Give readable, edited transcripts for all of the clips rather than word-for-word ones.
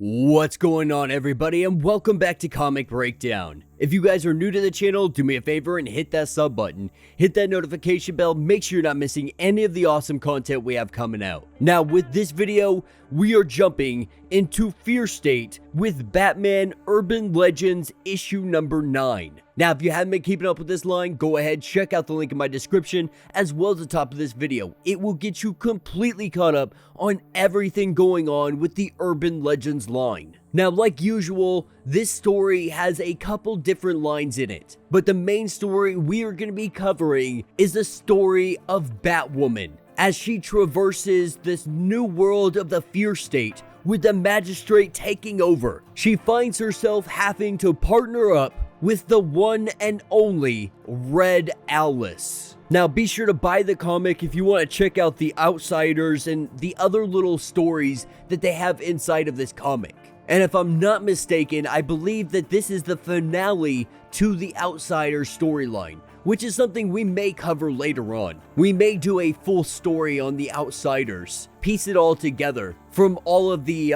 What's going on, everybody, and welcome back to Comic Breakdown. If you guys are new to the channel, do me a favor and hit that sub button, hit that notification bell, make sure you're not missing any of the awesome content we have coming out. Now, with this video, we are jumping into Fear State with Batman Urban Legends issue number 9. Now, if you haven't been keeping up with this line, go ahead, check out the link in my description as well as the top of this video. It will get you completely caught up on everything going on with the Urban Legends line. Now, like usual, this story has a couple different lines in it, but the main story we are going to be covering is the story of Batwoman as she traverses this new world of the Fear State with the magistrate taking over. She finds herself having to partner up with the one and only Red Alice. Now, be sure to buy the comic if you want to check out the Outsiders and the other little stories that they have inside of this comic. And if I'm not mistaken, I believe that this is the finale to the Outsiders storyline, which is something we may cover later on. We may do a full story on the Outsiders, piece it all together from all the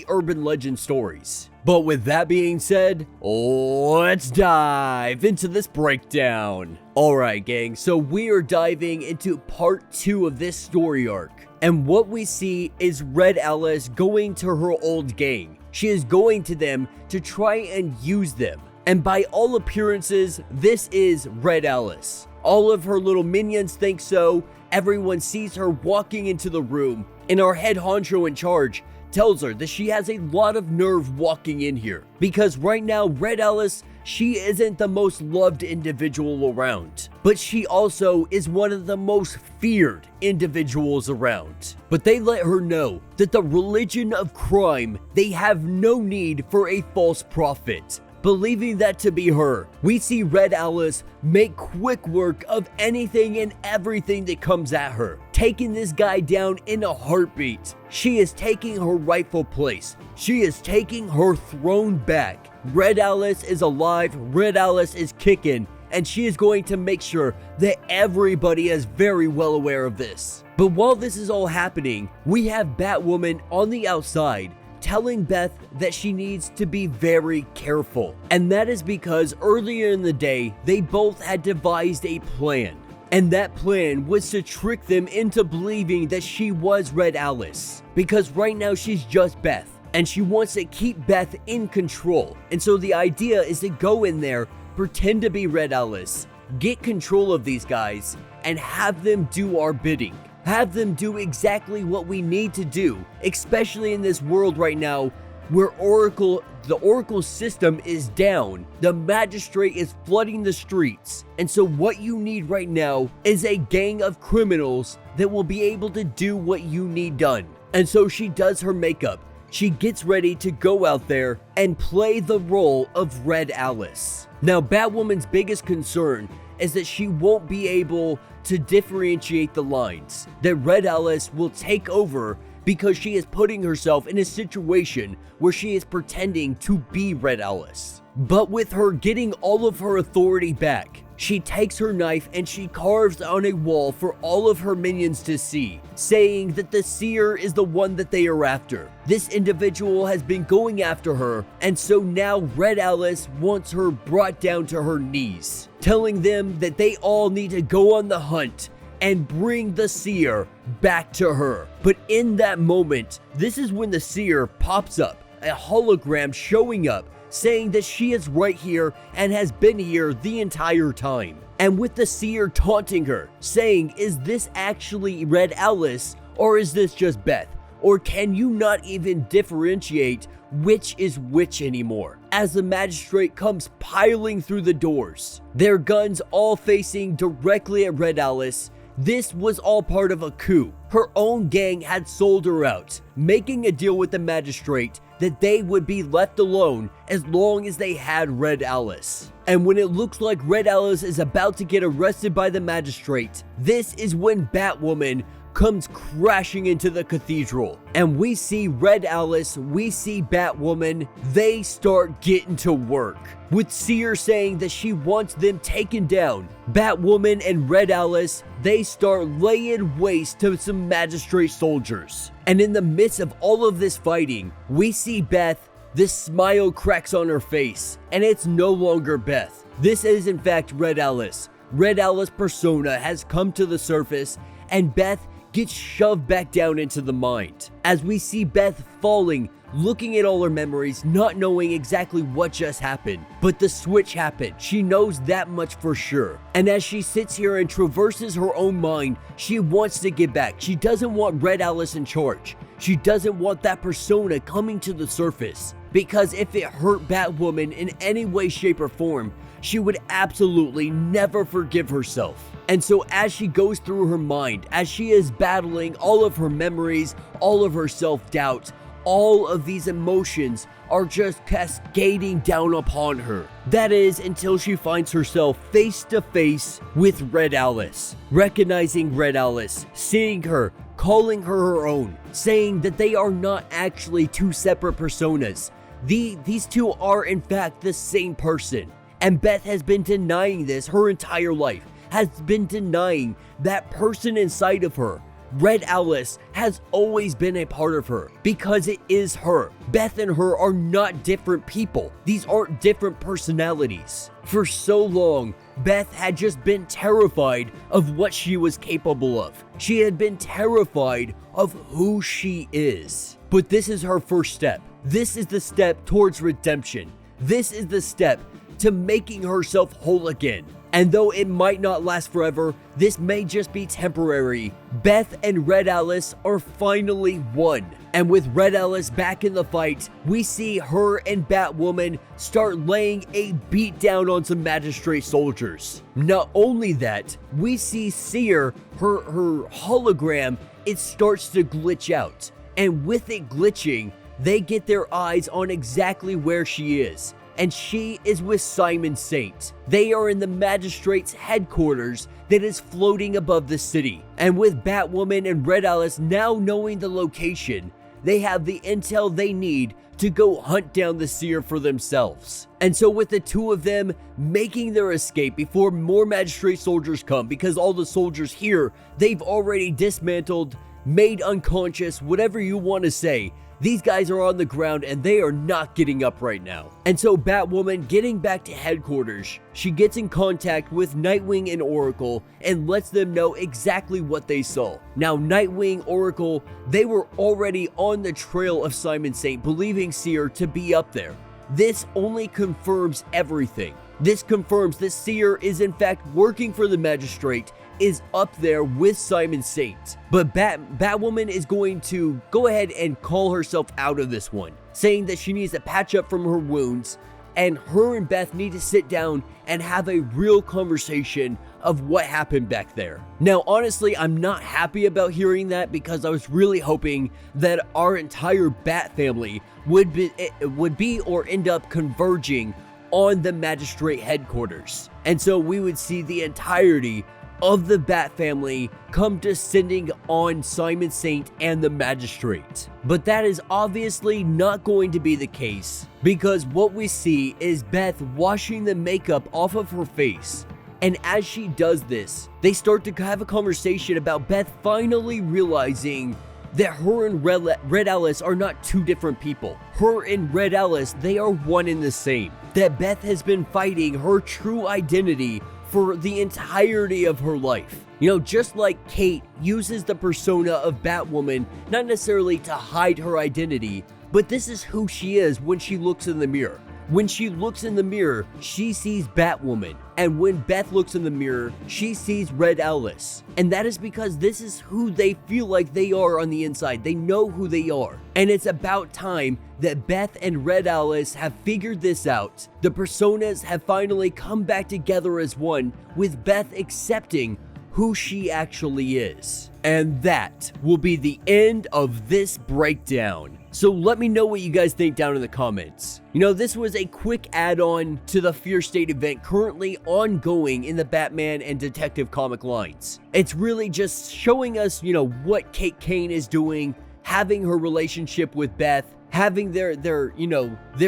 Urban Legend stories. But with that being said, let's dive into this breakdown. Alright gang, so we are diving into part 2 of this story arc. And what we see is Red Alice going to her old gang. She is going to them to try and use them. And by all appearances, this is Red Alice. All of her little minions think so. Everyone sees her walking into the room, and our head honcho in charge tells her that she has a lot of nerve walking in here. Because right now, Red Alice, she isn't the most loved individual around, but she also is one of the most feared individuals around. But they let her know that the religion of crime, they have no need for a false prophet. Believing that to be her, we see Red Alice make quick work of anything and everything that comes at her, taking this guy down in a heartbeat. She is taking her rightful place. She is taking her throne back. Red Alice is alive, Red Alice is kicking, and she is going to make sure that everybody is very well aware of this. But while this is all happening, we have Batwoman on the outside, telling Beth that she needs to be very careful. And that is because earlier in the day, they both had devised a plan. And that plan was to trick them into believing that she was Red Alice. Because right now she's just Beth, and she wants to keep Beth in control. And so the idea is to go in there, pretend to be Red Alice, get control of these guys, and have them do our bidding. Have them do exactly what we need to do, especially in this world right now where the Oracle system is down. The magistrate is flooding the streets. And so what you need right now is a gang of criminals that will be able to do what you need done. And so she does her makeup. She gets ready to go out there and play the role of Red Alice. Now, Batwoman's biggest concern is that she won't be able to differentiate the lines, that Red Alice will take over because she is putting herself in a situation where she is pretending to be Red Alice. But with her getting all of her authority back, she takes her knife and she carves on a wall for all of her minions to see, saying that the Seer is the one that they are after. This individual has been going after her, and so now Red Alice wants her brought down to her knees, telling them that they all need to go on the hunt and bring the Seer back to her. But in that moment, this is when the Seer pops up, a hologram showing up, saying that she is right here and has been here the entire time. And with the Seer taunting her, saying, is this actually Red Alice or is this just Beth? Or can you not even differentiate which is which anymore? As the magistrate comes piling through the doors, their guns all facing directly at Red Alice. This was all part of a coup. Her own gang had sold her out, making a deal with the magistrate that they would be left alone as long as they had Red Alice. And when it looks like Red Alice is about to get arrested by the magistrate, this is when Batwoman comes crashing into the cathedral. And we see Red Alice, we see Batwoman, they start getting to work. With Seer saying that she wants them taken down, Batwoman and Red Alice, they start laying waste to some magistrate soldiers. And in the midst of all of this fighting, we see Beth. This smile cracks on her face, and it's no longer Beth. This is in fact Red Alice. Red Alice persona has come to the surface, and Beth gets shoved back down into the mind. As we see Beth falling, looking at all her memories, not knowing exactly what just happened. But the switch happened. She knows that much for sure. And as she sits here and traverses her own mind, she wants to get back. She doesn't want Red Alice in charge. She doesn't want that persona coming to the surface. Because if it hurt Batwoman in any way, shape, or form, she would absolutely never forgive herself. And so as she goes through her mind, as she is battling all of her memories, all of her self-doubt, all of these emotions are just cascading down upon her. That is until she finds herself face to face with Red Alice. Recognizing Red Alice, seeing her, calling her her own, saying that they are not actually two separate personas. These two are in fact the same person. And Beth has been denying this her entire life, has been denying that person inside of her. Red Alice has always been a part of her because it is her. Beth and her are not different people. These aren't different personalities. For so long, Beth had just been terrified of what she was capable of. She had been terrified of who she is. But this is her first step. This is the step towards redemption. This is the step to making herself whole again. And though it might not last forever, this may just be temporary. Beth and Red Alice are finally one. And with Red Alice back in the fight, we see her and Batwoman start laying a beat down on some magistrate soldiers. Not only that, we see Seer, her hologram, it starts to glitch out. And with it glitching, they get their eyes on exactly where she is. And she is with Simon Saint. They are in the magistrate's headquarters that is floating above the city. And with Batwoman and Red Alice now knowing the location, they have the intel they need to go hunt down the Seer for themselves. And so with the two of them making their escape before more magistrate soldiers come, because all the soldiers here, they've already dismantled, made unconscious, whatever you want to say. These guys are on the ground and they are not getting up right now. And so Batwoman, getting back to headquarters, she gets in contact with Nightwing and Oracle and lets them know exactly what they saw. Now Nightwing, Oracle, they were already on the trail of Simon Saint, believing Seer to be up there. This only confirms everything. This confirms that Seer is in fact working for the magistrate, is up there with Simon Saint. But Batwoman is going to go ahead and call herself out of this one, saying that she needs to patch up from her wounds, and her and Beth need to sit down and have a real conversation of what happened back there. Now, honestly, I'm not happy about hearing that because I was really hoping that our entire Bat family would be or end up converging on the magistrate headquarters. And so we would see the entirety of the Bat family come descending on Simon Saint and the magistrate. But that is obviously not going to be the case, because what we see is Beth washing the makeup off of her face. And as she does this, they start to have a conversation about Beth finally realizing that her and Red Alice are not two different people. Her and Red Alice, they are one and the same. That Beth has been fighting her true identity for the entirety of her life. You know, just like Kate uses the persona of Batwoman, not necessarily to hide her identity, but this is who she is when she looks in the mirror. When she looks in the mirror, she sees Batwoman. And when Beth looks in the mirror, she sees Red Alice. And that is because this is who they feel like they are on the inside. They know who they are. And it's about time that Beth and Red Alice have figured this out. The personas have finally come back together as one, with Beth accepting who she actually is. And that will be the end of this breakdown. So let me know what you guys think down in the comments. You know, this was a quick add-on to the Fear State event currently ongoing in the Batman and Detective comic lines. It's really just showing us, you know, what Kate Kane is doing, having her relationship with Beth, having their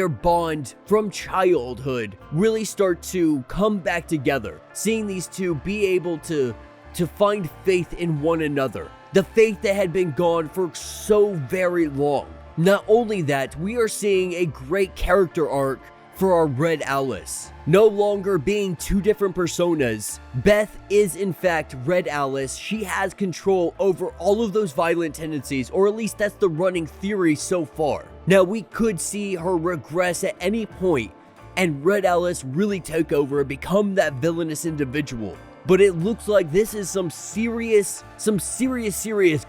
bond from childhood really start to come back together. Seeing these two be able to find faith in one another. The faith that had been gone for so very long. Not only that, we are seeing a great character arc for our Red Alice. No longer being two different personas, Beth is in fact Red Alice. She has control over all of those violent tendencies, or at least that's the running theory so far. Now, we could see her regress at any point and Red Alice really take over and become that villainous individual. But it looks like this is some serious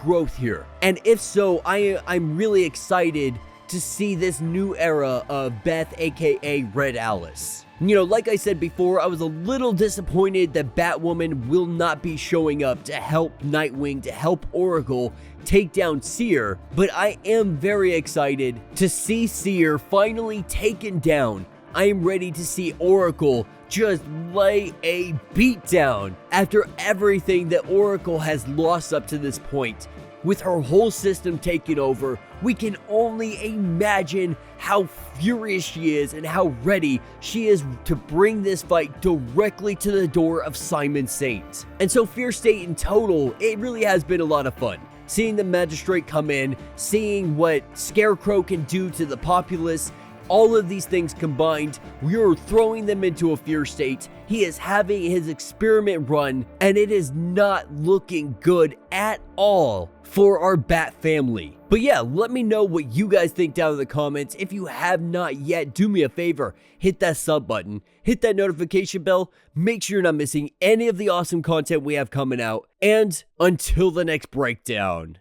growth here. And if so, I'm really excited to see this new era of Beth, aka Red Alice. You know, like I said before, I was a little disappointed that Batwoman will not be showing up to help Nightwing, to help Oracle take down Seer, but I am very excited to see Seer finally taken down. I am ready to see Oracle just lay a beat down after everything that Oracle has lost up to this point. With her whole system taken over, we can only imagine how furious she is and how ready she is to bring this fight directly to the door of Simon Saint. And so Fear State in total, it really has been a lot of fun. Seeing the Magistrate come in, seeing what Scarecrow can do to the populace, all of these things combined, we are throwing them into a fear state. He is having his experiment run, and it is not looking good at all for our Bat family. But yeah, let me know what you guys think down in the comments. If you have not yet, do me a favor, hit that sub button, hit that notification bell, make sure you're not missing any of the awesome content we have coming out, and until the next breakdown.